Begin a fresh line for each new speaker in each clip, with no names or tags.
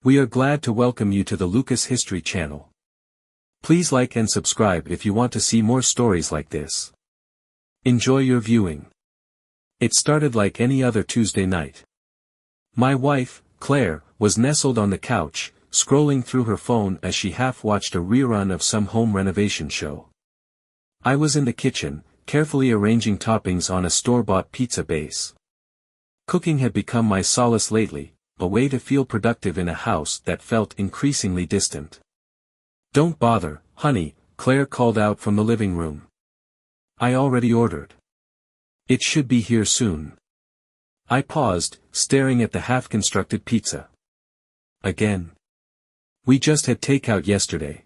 We are glad to welcome you to the Lucas History Channel. Please like and subscribe if you want to see more stories like this. Enjoy your viewing. It started like any other Tuesday night. My wife, Claire, was nestled on the couch, scrolling through her phone as she half-watched a rerun of some home renovation show. I was in the kitchen, carefully arranging toppings on a store-bought pizza base. Cooking had become my solace lately, a way to feel productive in a house that felt increasingly distant. "Don't bother, honey," Claire called out from the living room. "I already ordered. It should be here soon." I paused, staring at the half-constructed pizza. "Again? We just had takeout yesterday."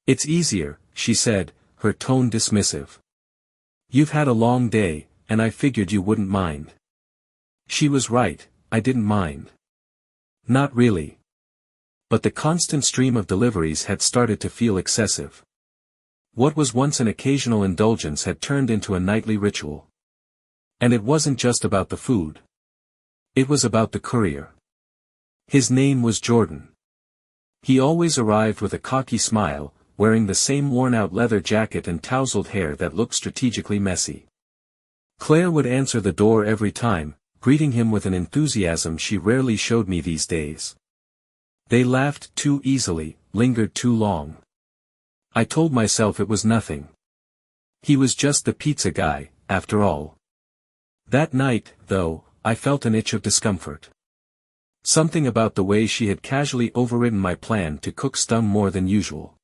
"It's easier," she said, her tone dismissive. "You've had a long day, and I figured you wouldn't mind." She was right, I didn't mind. Not really. But the constant stream of deliveries had started to feel excessive. What was once an occasional indulgence had turned into a nightly ritual. And it wasn't just about the food. It was about the courier. His name was Jordan. He always arrived with a cocky smile, wearing the same worn-out leather jacket and tousled hair that looked strategically messy. Claire would answer the door every time, greeting him with an enthusiasm she rarely showed me these days. They laughed too easily, lingered too long. I told myself it was nothing. He was just the pizza guy, after all. That night, though, I felt an itch of discomfort. Something about the way she had casually overridden my plan to cook stung more than usual.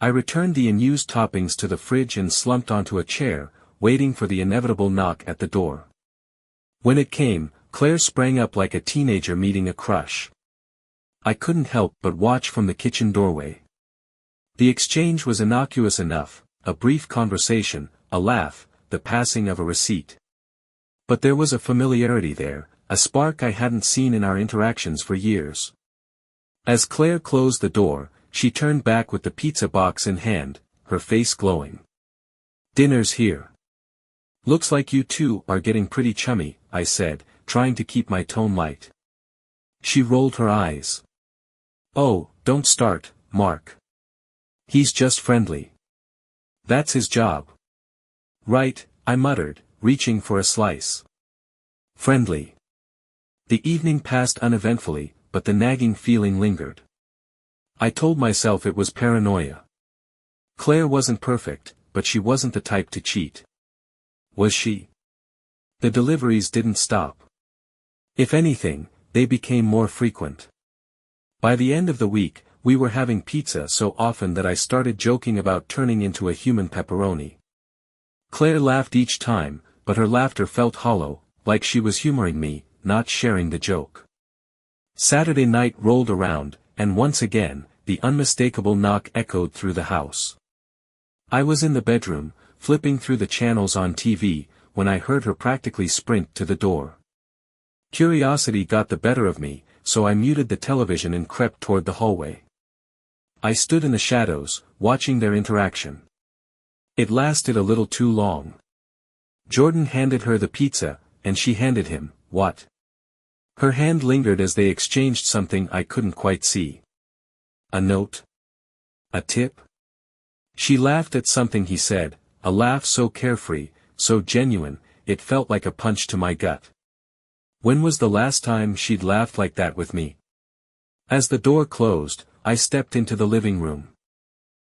I returned the unused toppings to the fridge and slumped onto a chair, waiting for the inevitable knock at the door. When it came, Claire sprang up like a teenager meeting a crush. I couldn't help but watch from the kitchen doorway. The exchange was innocuous enough, a brief conversation, a laugh, the passing of a receipt. But there was a familiarity there, a spark I hadn't seen in our interactions for years. As Claire closed the door, she turned back with the pizza box in hand, her face glowing. "Dinner's here. Looks like you two are getting pretty chummy," I said, trying to keep my tone light. She rolled her eyes. "Oh, don't start, Mark. He's just friendly. That's his job." "Right," I muttered, reaching for a slice. Friendly. The evening passed uneventfully, but the nagging feeling lingered. I told myself it was paranoia. Claire wasn't perfect, but she wasn't the type to cheat. Was she? The deliveries didn't stop. If anything, they became more frequent. By the end of the week, we were having pizza so often that I started joking about turning into a human pepperoni. Claire laughed each time, but her laughter felt hollow, like she was humoring me, not sharing the joke. Saturday night rolled around, and once again, the unmistakable knock echoed through the house. I was in the bedroom, flipping through the channels on TV, when I heard her practically sprint to the door. Curiosity got the better of me, so I muted the television and crept toward the hallway. I stood in the shadows, watching their interaction. It lasted a little too long. Jordan handed her the pizza, and she handed him, what? Her hand lingered as they exchanged something I couldn't quite see. A note? A tip? She laughed at something he said, a laugh so carefree, so genuine, it felt like a punch to my gut. When was the last time she'd laughed like that with me? As the door closed, I stepped into the living room.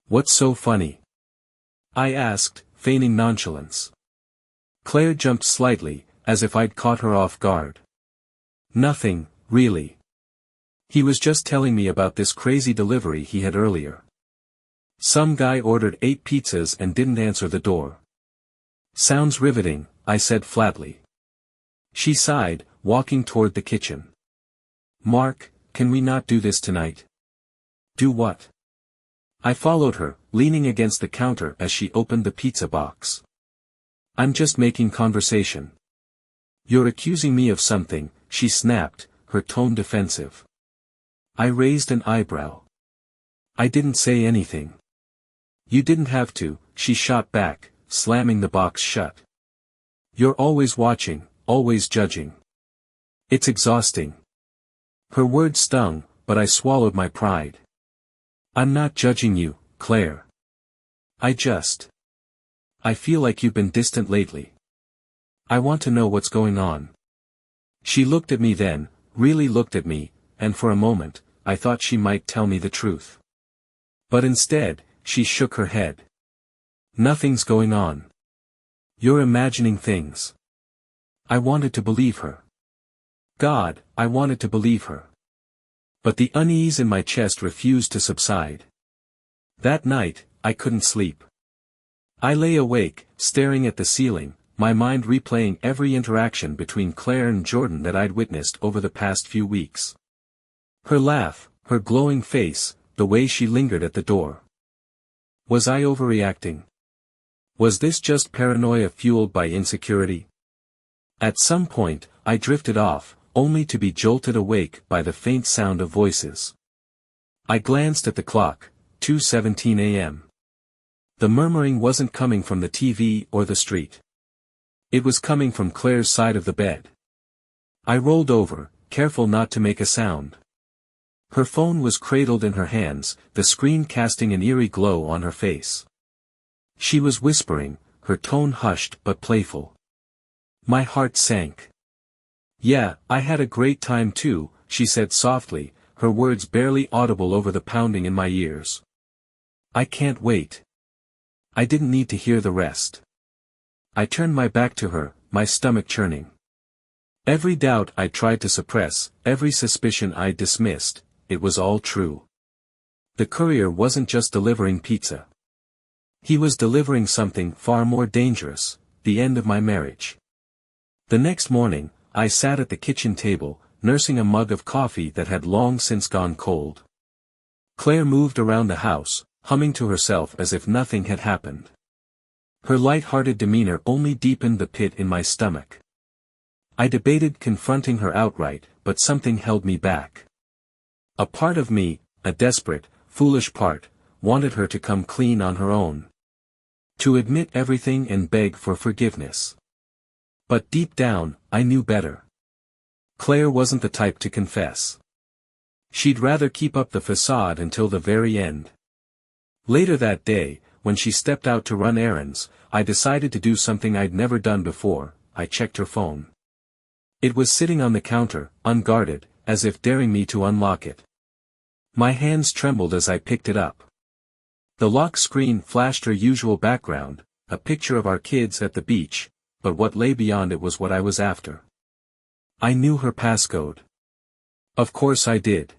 "What's so funny?" I asked, feigning nonchalance. Claire jumped slightly, as if I'd caught her off guard. "Nothing, really. He was just telling me about this crazy delivery he had earlier. Some guy ordered 8 pizzas and didn't answer the door." "Sounds riveting," I said flatly. She sighed, walking toward the kitchen. "Mark, can we not do this tonight?" "Do what?" I followed her, leaning against the counter as she opened the pizza box. "I'm just making conversation." "You're accusing me of something," she snapped, her tone defensive. I raised an eyebrow. "I didn't say anything." "You didn't have to," she shot back, slamming the box shut. "You're always watching, always judging. It's exhausting." Her words stung, but I swallowed my pride. I'm not judging you, Claire. I feel like you've been distant lately. I want to know what's going on. She looked at me then, really looked at me, and for a moment, I thought she might tell me the truth. But instead, she shook her head. Nothing's going on. You're imagining things. I wanted to believe her. God, I wanted to believe her. But the unease in my chest refused to subside. That night, I couldn't sleep. I lay awake, staring at the ceiling, my mind replaying every interaction between Claire and Jordan that I'd witnessed over the past few weeks. Her laugh, her glowing face, the way she lingered at the door. Was I overreacting? Was this just paranoia fueled by insecurity? At some point, I drifted off, only to be jolted awake by the faint sound of voices. I glanced at the clock, 2:17 a.m. The murmuring wasn't coming from the TV or the street. It was coming from Claire's side of the bed. I rolled over, careful not to make a sound. Her phone was cradled in her hands, the screen casting an eerie glow on her face. She was whispering, her tone hushed but playful. My heart sank. Yeah, I had a great time too, she said softly, her words barely audible over the pounding in my ears. I can't wait. I didn't need to hear the rest. I turned my back to her, my stomach churning. Every doubt I tried to suppress, every suspicion I dismissed, it was all true. The courier wasn't just delivering pizza. He was delivering something far more dangerous, the end of my marriage. The next morning, I sat at the kitchen table, nursing a mug of coffee that had long since gone cold. Claire moved around the house, humming to herself as if nothing had happened. Her light-hearted demeanor only deepened the pit in my stomach. I debated confronting her outright, but something held me back. A part of me, a desperate, foolish part, wanted her to come clean on her own. To admit everything and beg for forgiveness. But deep down, I knew better. Claire wasn't the type to confess. She'd rather keep up the facade until the very end. Later that day, when she stepped out to run errands, I decided to do something I'd never done before. I checked her phone. It was sitting on the counter, unguarded, as if daring me to unlock it. My hands trembled as I picked it up. The lock screen flashed her usual background, a picture of our kids at the beach, but what lay beyond it was what I was after. I knew her passcode. Of course I did.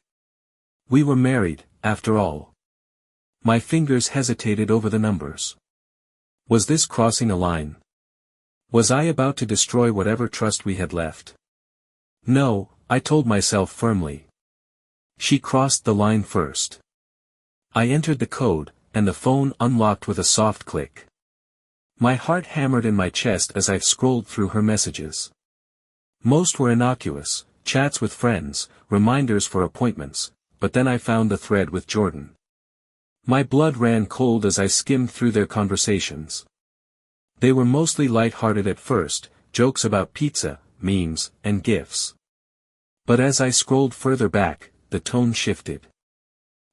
We were married, after all. My fingers hesitated over the numbers. Was this crossing a line? Was I about to destroy whatever trust we had left? No, I told myself firmly. She crossed the line first. I entered the code, and the phone unlocked with a soft click. My heart hammered in my chest as I scrolled through her messages. Most were innocuous, chats with friends, reminders for appointments, but then I found the thread with Jordan. My blood ran cold as I skimmed through their conversations. They were mostly light-hearted at first, jokes about pizza, memes, and gifs. But as I scrolled further back, the tone shifted.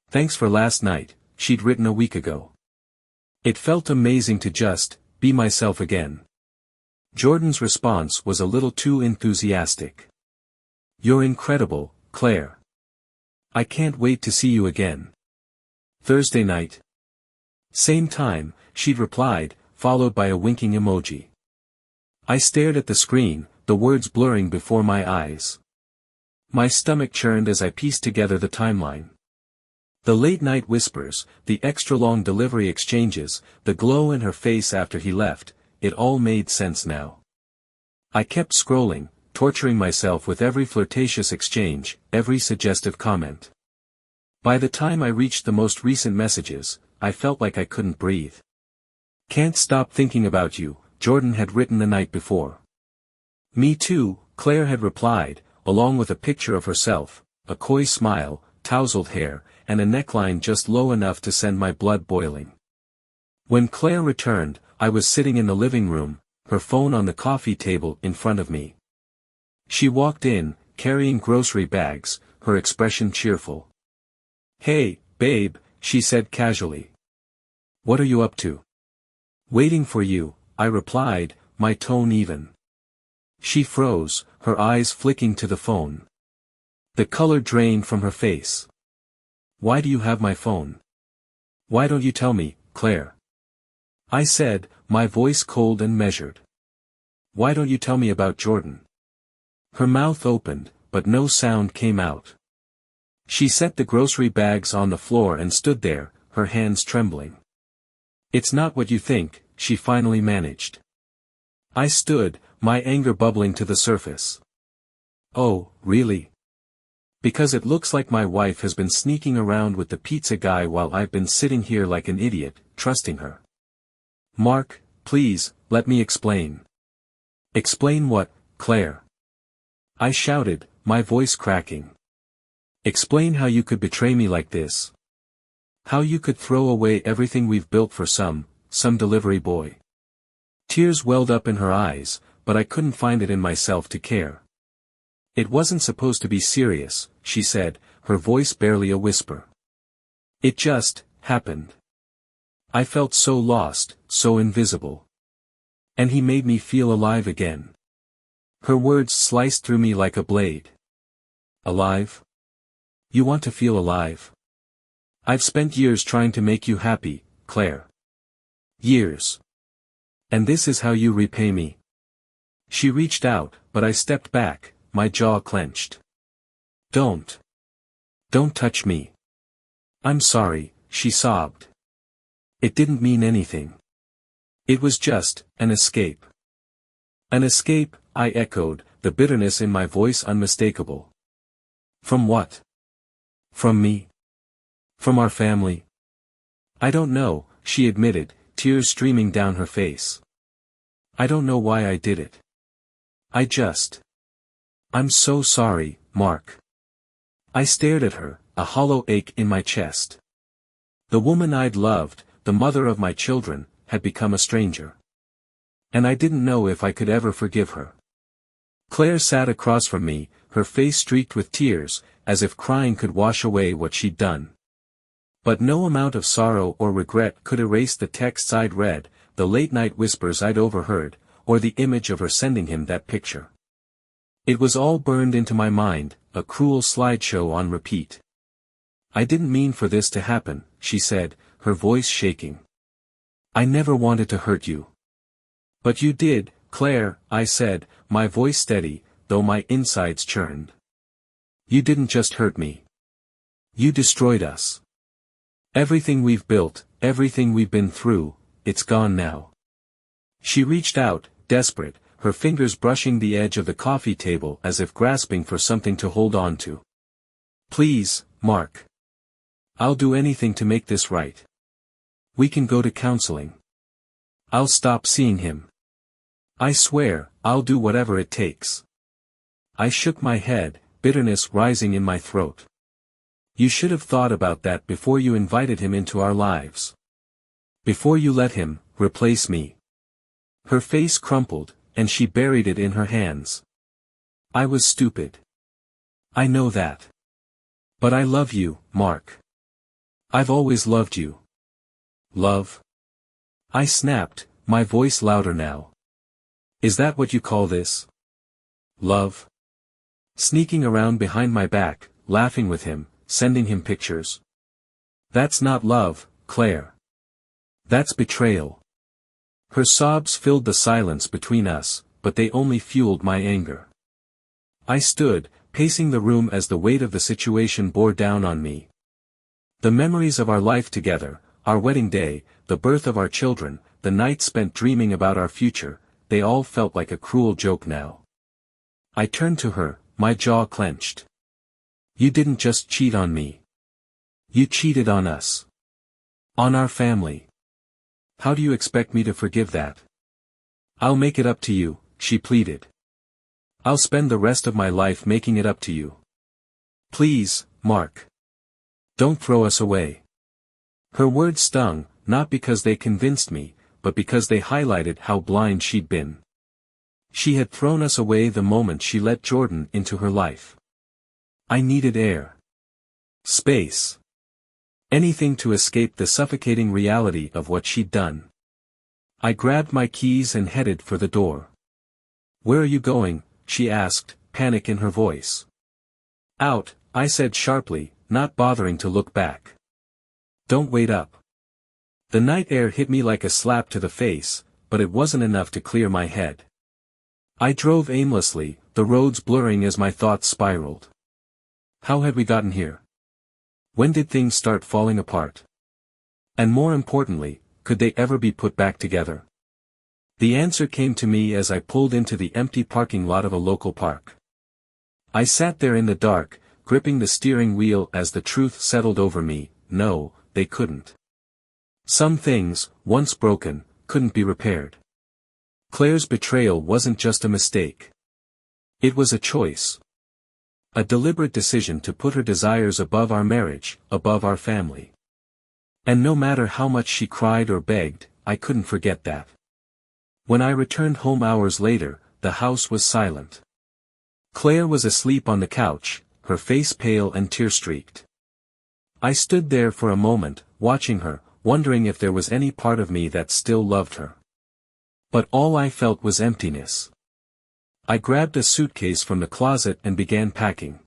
Thanks for last night, she'd written a week ago. It felt amazing to just be myself again. Jordan's response was a little too enthusiastic. You're incredible, Claire. I can't wait to see you again. Thursday night. Same time, she'd replied, followed by a winking emoji. I stared at the screen, the words blurring before my eyes. My stomach churned as I pieced together the timeline. The late-night whispers, the extra-long delivery exchanges, the glow in her face after he left, it all made sense now. I kept scrolling, torturing myself with every flirtatious exchange, every suggestive comment. By the time I reached the most recent messages, I felt like I couldn't breathe. Can't stop thinking about you, Jordan had written the night before. Me too, Claire had replied, along with a picture of herself, a coy smile, tousled hair, and a neckline just low enough to send my blood boiling. When Claire returned, I was sitting in the living room, her phone on the coffee table in front of me. She walked in, carrying grocery bags, her expression cheerful. "Hey, babe," she said casually. "What are you up to?" "Waiting for you," I replied, my tone even. She froze, her eyes flicking to the phone. The color drained from her face. "Why do you have my phone? Why don't you tell me, Claire?" I said, my voice cold and measured. "Why don't you tell me about Jordan?" Her mouth opened, but no sound came out. She set the grocery bags on the floor and stood there, her hands trembling. "It's not what you think," she finally managed. I stood, my anger bubbling to the surface. "Oh, really? Because it looks like my wife has been sneaking around with the pizza guy while I've been sitting here like an idiot, trusting her." "Mark, please, let me explain." "Explain what, Claire?" I shouted, my voice cracking. "Explain how you could betray me like this. How you could throw away everything we've built for some delivery boy." Tears welled up in her eyes, but I couldn't find it in myself to care. "It wasn't supposed to be serious," she said, her voice barely a whisper. "It just happened. I felt so lost, so invisible. And he made me feel alive again." Her words sliced through me like a blade. "Alive? You want to feel alive? I've spent years trying to make you happy, Claire. Years. And this is how you repay me?" She reached out, but I stepped back, my jaw clenched. Don't touch me. I'm sorry," she sobbed. "It didn't mean anything. It was just an escape." "An escape," I echoed, the bitterness in my voice unmistakable. "From what? From me? From our family?" "I don't know," she admitted, tears streaming down her face. "I don't know why I did it. I'm so sorry, Mark." I stared at her, a hollow ache in my chest. The woman I'd loved, the mother of my children, had become a stranger. And I didn't know if I could ever forgive her. Claire sat across from me, her face streaked with tears, as if crying could wash away what she'd done. But no amount of sorrow or regret could erase the texts I'd read, the late-night whispers I'd overheard, or the image of her sending him that picture. It was all burned into my mind, a cruel slideshow on repeat. "I didn't mean for this to happen," she said, her voice shaking. "I never wanted to hurt you." "But you did, Claire," I said, my voice steady, though my insides churned. "You didn't just hurt me. You destroyed us. Everything we've built, everything we've been through, it's gone now." She reached out, desperate, her fingers brushing the edge of the coffee table as if grasping for something to hold on to. "Please, Mark. I'll do anything to make this right. We can go to counseling. I'll stop seeing him. I swear, I'll do whatever it takes." I shook my head, bitterness rising in my throat. "You should have thought about that before you invited him into our lives. Before you let him replace me." Her face crumpled, and she buried it in her hands. "I was stupid. I know that. But I love you, Mark. I've always loved you." "Love?" I snapped, my voice louder now. "Is that what you call this? Love? Sneaking around behind my back, laughing with him, sending him pictures? That's not love, Claire. That's betrayal." Her sobs filled the silence between us, but they only fueled my anger. I stood, pacing the room as the weight of the situation bore down on me. The memories of our life together, our wedding day, the birth of our children, the nights spent dreaming about our future, they all felt like a cruel joke now. I turned to her, my jaw clenched. "You didn't just cheat on me. You cheated on us. On our family. How do you expect me to forgive that?" "I'll make it up to you," she pleaded. "I'll spend the rest of my life making it up to you. Please, Mark. Don't throw us away." Her words stung, not because they convinced me, but because they highlighted how blind she'd been. She had thrown us away the moment she let Jordan into her life. I needed air. Space. Anything to escape the suffocating reality of what she'd done. I grabbed my keys and headed for the door. "Where are you going?" she asked, panic in her voice. "Out," I said sharply, not bothering to look back. "Don't wait up." The night air hit me like a slap to the face, but it wasn't enough to clear my head. I drove aimlessly, the roads blurring as my thoughts spiraled. How had we gotten here? When did things start falling apart? And more importantly, could they ever be put back together? The answer came to me as I pulled into the empty parking lot of a local park. I sat there in the dark, gripping the steering wheel as the truth settled over me. No, they couldn't. Some things, once broken, couldn't be repaired. Claire's betrayal wasn't just a mistake. It was a choice. A deliberate decision to put her desires above our marriage, above our family. And no matter how much she cried or begged, I couldn't forget that. When I returned home hours later, the house was silent. Claire was asleep on the couch, her face pale and tear-streaked. I stood there for a moment, watching her, wondering if there was any part of me that still loved her. But all I felt was emptiness. I grabbed a suitcase from the closet and began packing.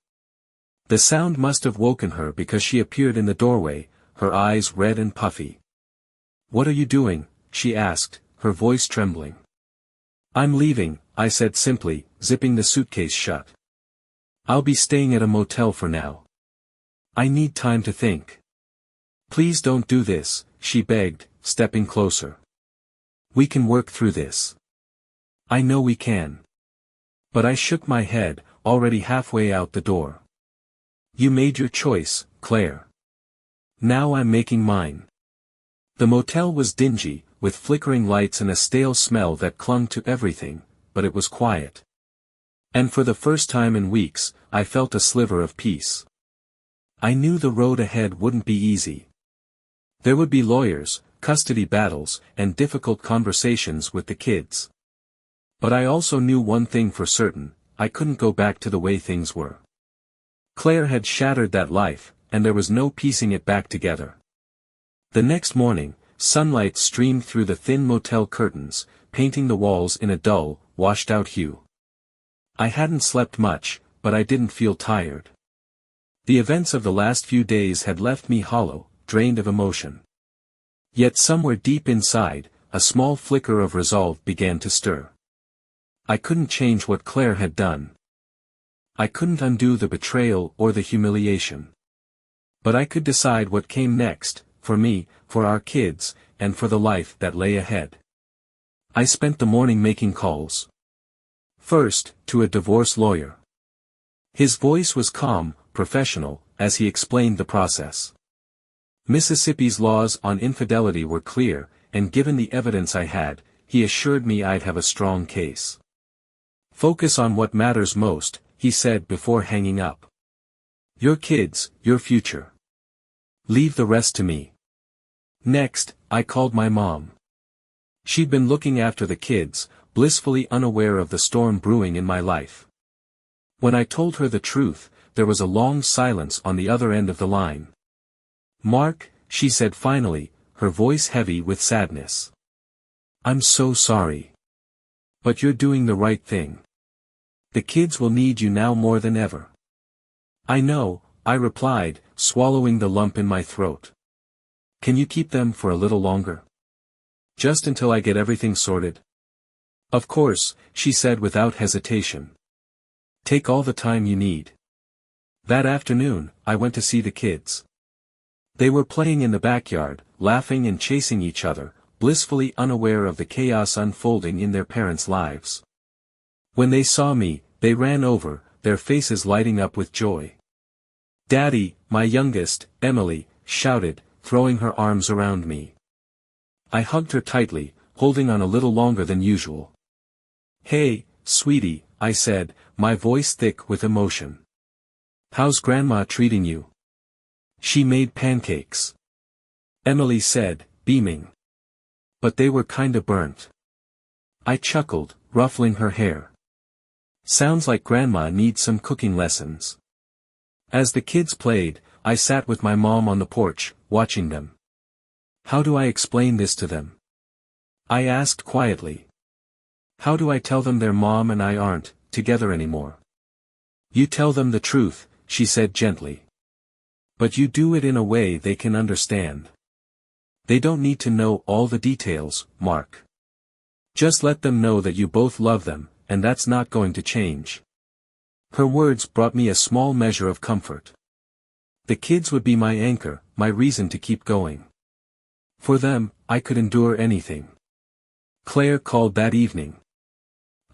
The sound must have woken her because she appeared in the doorway, her eyes red and puffy. "What are you doing?" she asked, her voice trembling. "I'm leaving," I said simply, zipping the suitcase shut. "I'll be staying at a motel for now. I need time to think." "Please don't do this," she begged, stepping closer. "We can work through this. I know we can." But I shook my head, already halfway out the door. "You made your choice, Claire. Now I'm making mine." The motel was dingy, with flickering lights and a stale smell that clung to everything, but it was quiet. And for the first time in weeks, I felt a sliver of peace. I knew the road ahead wouldn't be easy. There would be lawyers, custody battles, and difficult conversations with the kids. But I also knew one thing for certain: I couldn't go back to the way things were. Claire had shattered that life, and there was no piecing it back together. The next morning, sunlight streamed through the thin motel curtains, painting the walls in a dull, washed-out hue. I hadn't slept much, but I didn't feel tired. The events of the last few days had left me hollow, drained of emotion. Yet somewhere deep inside, a small flicker of resolve began to stir. I couldn't change what Claire had done. I couldn't undo the betrayal or the humiliation. But I could decide what came next, for me, for our kids, and for the life that lay ahead. I spent the morning making calls. First, to a divorce lawyer. His voice was calm, professional, as he explained the process. Mississippi's laws on infidelity were clear, and given the evidence I had, he assured me I'd have a strong case. "Focus on what matters most," he said before hanging up. "Your kids, your future. Leave the rest to me." Next, I called my mom. She'd been looking after the kids, blissfully unaware of the storm brewing in my life. When I told her the truth, there was a long silence on the other end of the line. "Mark," she said finally, her voice heavy with sadness. "I'm so sorry. But you're doing the right thing. The kids will need you now more than ever." "I know," I replied, swallowing the lump in my throat. "Can you keep them for a little longer? Just until I get everything sorted?" "Of course," she said without hesitation. "Take all the time you need." That afternoon, I went to see the kids. They were playing in the backyard, laughing and chasing each other, blissfully unaware of the chaos unfolding in their parents' lives. When they saw me, they ran over, their faces lighting up with joy. "Daddy," my youngest, Emily, shouted, throwing her arms around me. I hugged her tightly, holding on a little longer than usual. "Hey, sweetie," I said, my voice thick with emotion. "How's Grandma treating you?" "She made pancakes," Emily said, beaming. "But they were kinda burnt." I chuckled, ruffling her hair. "Sounds like Grandma needs some cooking lessons." As the kids played, I sat with my mom on the porch, watching them. How do I explain this to them? I asked quietly. How do I tell them their mom and I aren't together anymore? You tell them the truth, she said gently. But you do it in a way they can understand. They don't need to know all the details, Mark. Just let them know that you both love them, and that's not going to change. Her words brought me a small measure of comfort. The kids would be my anchor, my reason to keep going. For them, I could endure anything. Claire called that evening.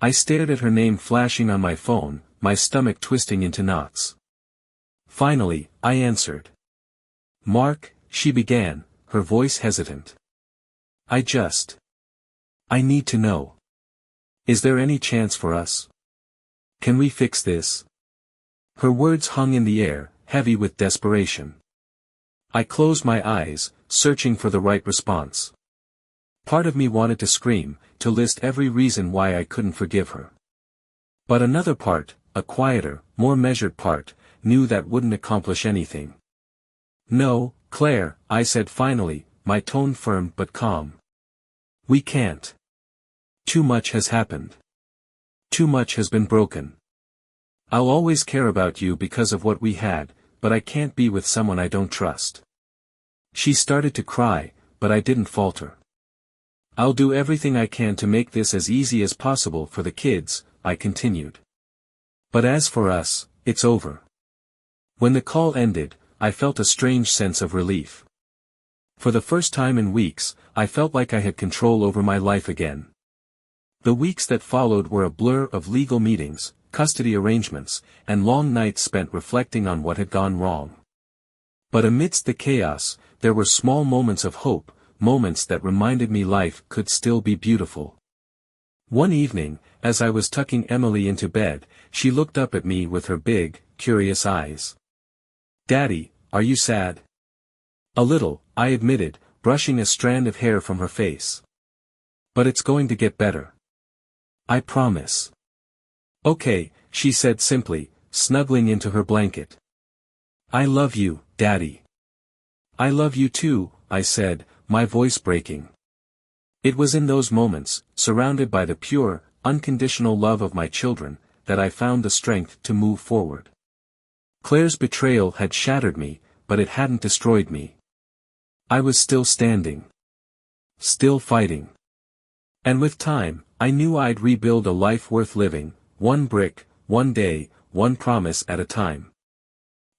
I stared at her name flashing on my phone, my stomach twisting into knots. Finally, I answered. Mark, she began, her voice hesitant. I need to know. Is there any chance for us? Can we fix this? Her words hung in the air, heavy with desperation. I closed my eyes, searching for the right response. Part of me wanted to scream, to list every reason why I couldn't forgive her. But another part, a quieter, more measured part, knew that wouldn't accomplish anything. No, Claire, I said finally, my tone firm but calm. We can't. Too much has happened. Too much has been broken. I'll always care about you because of what we had, but I can't be with someone I don't trust. She started to cry, but I didn't falter. I'll do everything I can to make this as easy as possible for the kids, I continued. But as for us, it's over. When the call ended, I felt a strange sense of relief. For the first time in weeks, I felt like I had control over my life again. The weeks that followed were a blur of legal meetings, custody arrangements, and long nights spent reflecting on what had gone wrong. But amidst the chaos, there were small moments of hope, moments that reminded me life could still be beautiful. One evening, as I was tucking Emily into bed, she looked up at me with her big, curious eyes. Daddy, are you sad? A little, I admitted, brushing a strand of hair from her face. But it's going to get better. I promise. Okay, she said simply, snuggling into her blanket. I love you, Daddy. I love you too, I said, my voice breaking. It was in those moments, surrounded by the pure, unconditional love of my children, that I found the strength to move forward. Claire's betrayal had shattered me, but it hadn't destroyed me. I was still standing. Still fighting. And with time, I knew I'd rebuild a life worth living, one brick, one day, one promise at a time.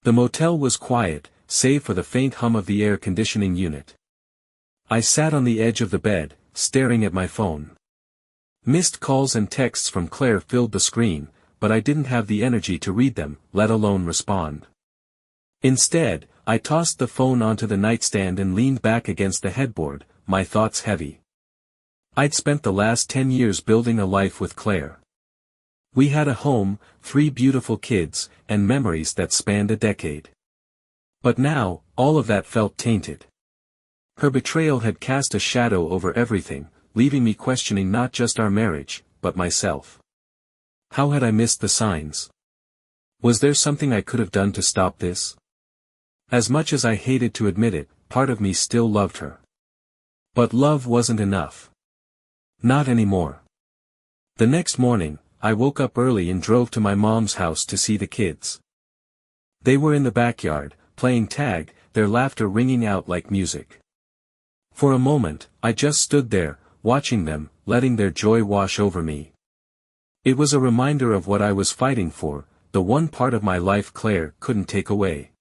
The motel was quiet, save for the faint hum of the air conditioning unit. I sat on the edge of the bed, staring at my phone. Missed calls and texts from Claire filled the screen, but I didn't have the energy to read them, let alone respond. Instead, I tossed the phone onto the nightstand and leaned back against the headboard, my thoughts heavy. I'd spent the last 10 years building a life with Claire. We had a home, 3 beautiful kids, and memories that spanned a decade. But now, all of that felt tainted. Her betrayal had cast a shadow over everything, leaving me questioning not just our marriage, but myself. How had I missed the signs? Was there something I could have done to stop this? As much as I hated to admit it, part of me still loved her. But love wasn't enough. Not anymore. The next morning, I woke up early and drove to my mom's house to see the kids. They were in the backyard, playing tag, their laughter ringing out like music. For a moment, I just stood there, watching them, letting their joy wash over me. It was a reminder of what I was fighting for, the one part of my life Claire couldn't take away.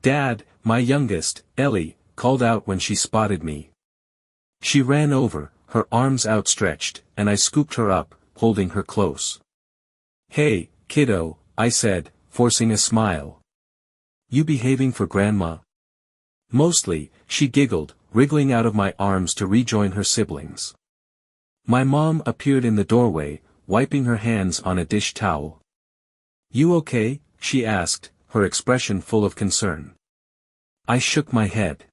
Dad, my youngest, Ellie, called out when she spotted me. She ran over, her arms outstretched, and I scooped her up, holding her close. Hey, kiddo, I said, forcing a smile. You behaving for Grandma? Mostly, she giggled, wriggling out of my arms to rejoin her siblings. My mom appeared in the doorway, wiping her hands on a dish towel. You okay? She asked, her expression full of concern. I shook my head.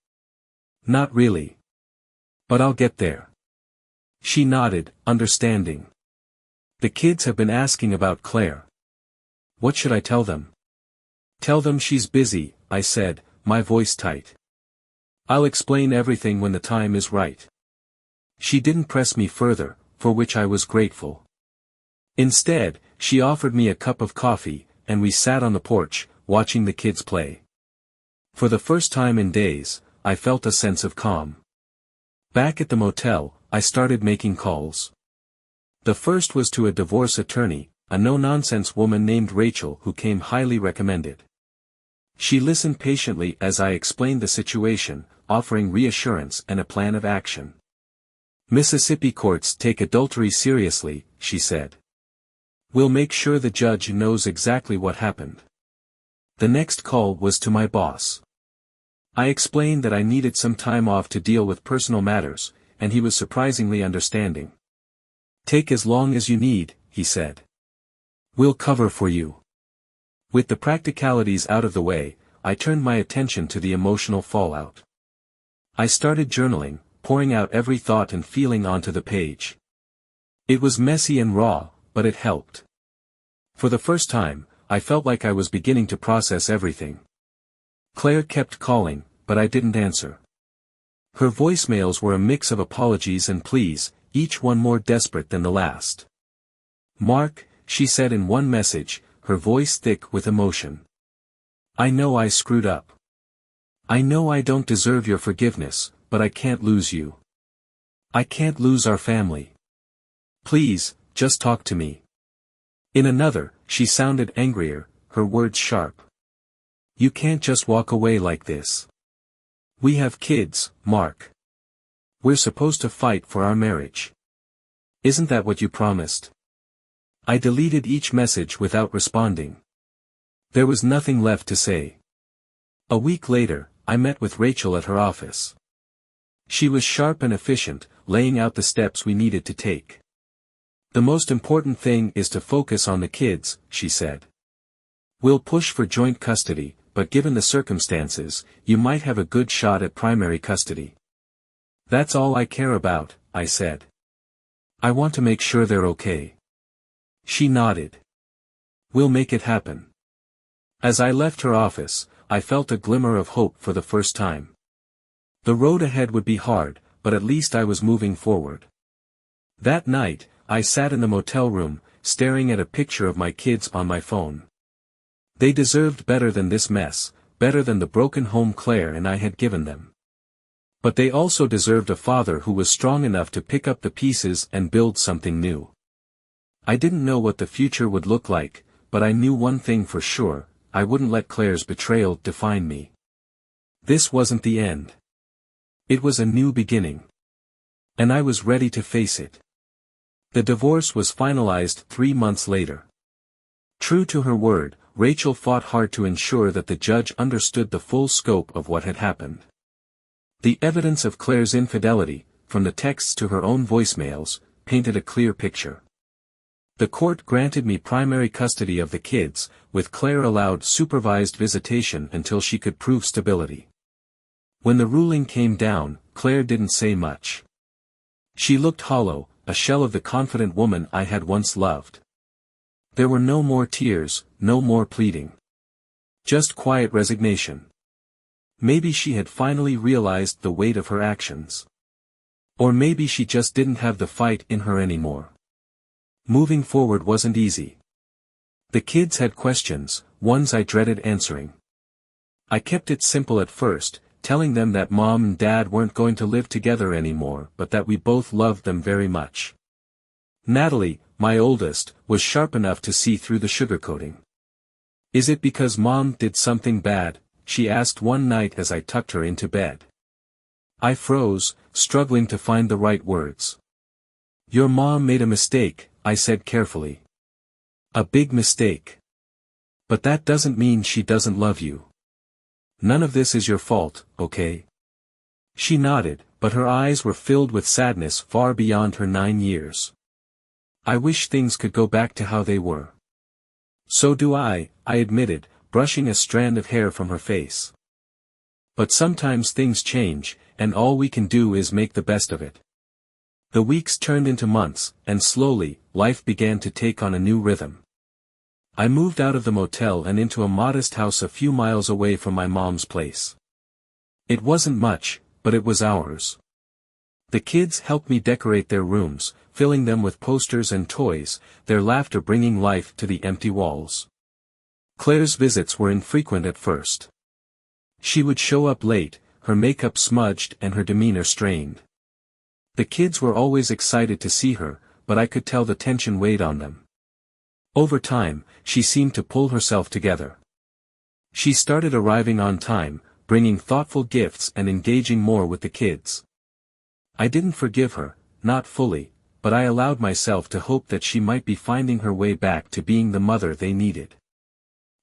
Not really. But I'll get there. She nodded, understanding. The kids have been asking about Claire. What should I tell them? Tell them she's busy, I said, my voice tight. I'll explain everything when the time is right. She didn't press me further, for which I was grateful. Instead, she offered me a cup of coffee, and we sat on the porch, watching the kids play. For the first time in days, I felt a sense of calm. Back at the motel, I started making calls. The first was to a divorce attorney, a no-nonsense woman named Rachel who came highly recommended. She listened patiently as I explained the situation, offering reassurance and a plan of action. Mississippi courts take adultery seriously, she said. We'll make sure the judge knows exactly what happened. The next call was to my boss. I explained that I needed some time off to deal with personal matters, and he was surprisingly understanding. Take as long as you need, he said. We'll cover for you. With the practicalities out of the way, I turned my attention to the emotional fallout. I started journaling, pouring out every thought and feeling onto the page. It was messy and raw, but it helped. For the first time, I felt like I was beginning to process everything. Claire kept calling, but I didn't answer. Her voicemails were a mix of apologies and pleas, each one more desperate than the last. Mark, she said in one message, her voice thick with emotion. I know I screwed up. I know I don't deserve your forgiveness, but I can't lose you. I can't lose our family. Please, just talk to me. In another, she sounded angrier, her words sharp. You can't just walk away like this. We have kids, Mark. We're supposed to fight for our marriage. Isn't that what you promised? I deleted each message without responding. There was nothing left to say. A week later, I met with Rachel at her office. She was sharp and efficient, laying out the steps we needed to take. The most important thing is to focus on the kids, she said. We'll push for joint custody, but given the circumstances, you might have a good shot at primary custody. That's all I care about, I said. I want to make sure they're okay. She nodded. We'll make it happen. As I left her office, I felt a glimmer of hope for the first time. The road ahead would be hard, but at least I was moving forward. That night, I sat in the motel room, staring at a picture of my kids on my phone. They deserved better than this mess, better than the broken home Claire and I had given them. But they also deserved a father who was strong enough to pick up the pieces and build something new. I didn't know what the future would look like, but I knew one thing for sure, I wouldn't let Claire's betrayal define me. This wasn't the end. It was a new beginning. And I was ready to face it. The divorce was finalized 3 months later. True to her word, Rachel fought hard to ensure that the judge understood the full scope of what had happened. The evidence of Claire's infidelity, from the texts to her own voicemails, painted a clear picture. The court granted me primary custody of the kids, with Claire allowed supervised visitation until she could prove stability. When the ruling came down, Claire didn't say much. She looked hollow, a shell of the confident woman I had once loved. There were no more tears, no more pleading. Just quiet resignation. Maybe she had finally realized the weight of her actions. Or maybe she just didn't have the fight in her anymore. Moving forward wasn't easy. The kids had questions, ones I dreaded answering. I kept it simple at first, telling them that Mom and Dad weren't going to live together anymore but that we both loved them very much. Natalie, my oldest, was sharp enough to see through the sugarcoating. Is it because Mom did something bad? She asked one night as I tucked her into bed. I froze, struggling to find the right words. Your mom made a mistake, I said carefully. A big mistake. But that doesn't mean she doesn't love you. None of this is your fault, okay? She nodded, but her eyes were filled with sadness far beyond her 9 years. I wish things could go back to how they were. So do I admitted, brushing a strand of hair from her face. But sometimes things change, and all we can do is make the best of it. The weeks turned into months, and slowly, life began to take on a new rhythm. I moved out of the motel and into a modest house a few miles away from my mom's place. It wasn't much, but it was ours. The kids helped me decorate their rooms, filling them with posters and toys, their laughter bringing life to the empty walls. Claire's visits were infrequent at first. She would show up late, her makeup smudged and her demeanor strained. The kids were always excited to see her, but I could tell the tension weighed on them. Over time, she seemed to pull herself together. She started arriving on time, bringing thoughtful gifts and engaging more with the kids. I didn't forgive her, not fully, but I allowed myself to hope that she might be finding her way back to being the mother they needed.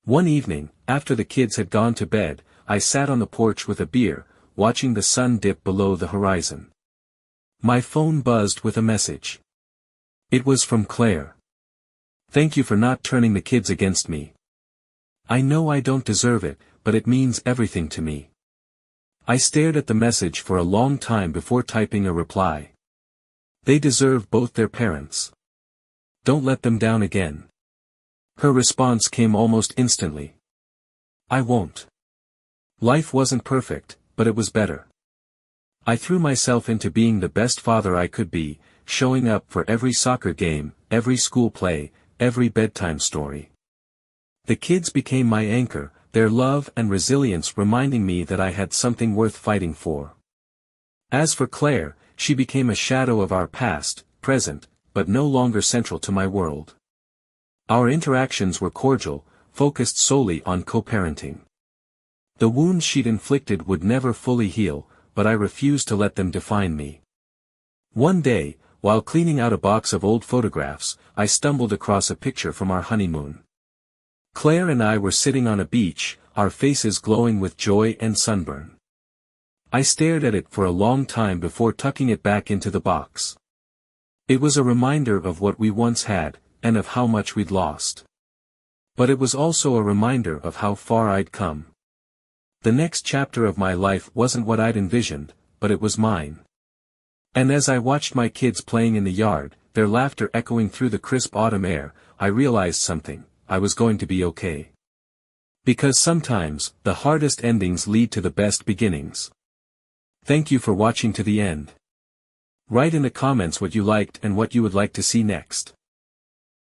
One evening, after the kids had gone to bed, I sat on the porch with a beer, watching the sun dip below the horizon. My phone buzzed with a message. It was from Claire. "Thank you for not turning the kids against me. I know I don't deserve it, but it means everything to me." I stared at the message for a long time before typing a reply. They deserve both their parents. Don't let them down again. Her response came almost instantly. I won't. Life wasn't perfect, but it was better. I threw myself into being the best father I could be, showing up for every soccer game, every school play, every bedtime story. The kids became my anchor, their love and resilience reminding me that I had something worth fighting for. As for Claire, she became a shadow of our past, present, but no longer central to my world. Our interactions were cordial, focused solely on co-parenting. The wounds she'd inflicted would never fully heal, but I refused to let them define me. One day, while cleaning out a box of old photographs, I stumbled across a picture from our honeymoon. Claire and I were sitting on a beach, our faces glowing with joy and sunburn. I stared at it for a long time before tucking it back into the box. It was a reminder of what we once had, and of how much we'd lost. But it was also a reminder of how far I'd come. The next chapter of my life wasn't what I'd envisioned, but it was mine. And as I watched my kids playing in the yard, their laughter echoing through the crisp autumn air, I realized something: I was going to be okay. Because sometimes, the hardest endings lead to the best beginnings. Thank you for watching to the end. Write in the comments what you liked and what you would like to see next.